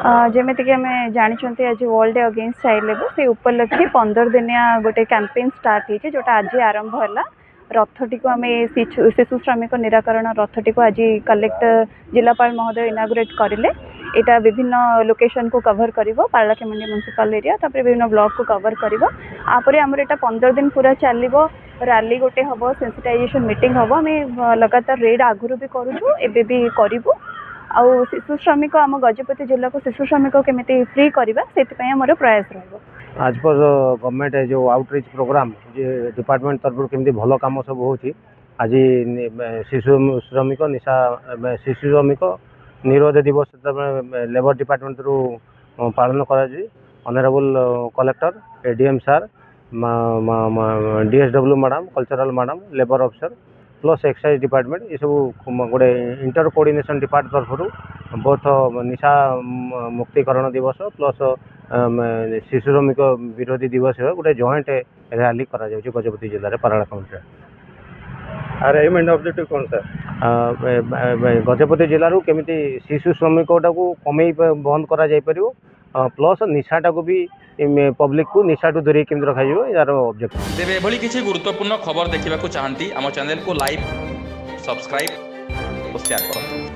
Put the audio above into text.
जमीक आम जानते आज world day against child labour से उपलक्षे 15 दिनिया गोटे कैंपेन स्टार्ट होती जोटा आज आरंभ है रथटी को आम शिशु श्रमिक निराकरण रथटी को आज कलेक्टर जिलापाल महोदय इनागुरेट करें। यहाँ विभिन्न लोकेशन को कवर कर पारलाखेमुंडी म्युनिसिपल एरिया तापर विभिन्न ब्लॉक को कवर कर आमर यहाँ 15 दिन पूरा चलो रैली गोटे हम सेंसिटाइजेशन मीटिंग हम आम लगातार रेड आगुरी भी करूँ एबे भी करूँ आउ शिशु श्रमिक आम गजपति जिला को शिशु श्रमिक केमी फ्री करवा से प्रयास रहा। आज पर गवर्नमेंट जो आउटरीच प्रोग्राम डिपार्टमेंट तरफ केमती भल कम सब हो आज शिशु श्रमिक निशा शिशु श्रमिक निरोध दिवस लेबर डिपार्टमेंट रू पालन कर ऑनरेबल कलेक्टर एडीएम सार DSW madam cultural madam labour officer plus excise department ये सब गोटे इंटर कोऑर्डिनेशन डिपार्टमेंट तरफ बोथ निशा मुक्तिकरण दिवस प्लस शिशु श्रमिक विरोधी दिवस गोटे जॉइंट रैली करा गजपति जिले में Paralakhemundi. Our aim and objective कौन सर गजपति जिलूर केमी शिशु श्रमिकटा को कमे बंद कर प्लस निशाटा को भी पब्लिक को निशा दूरी केमी रखा यार ऑब्जेक्टिव। तेरे एभली किसी गुरुत्वपूर्ण खबर देखा चाहती आम चैनल को लाइक सब्सक्राइब और शेयर करें।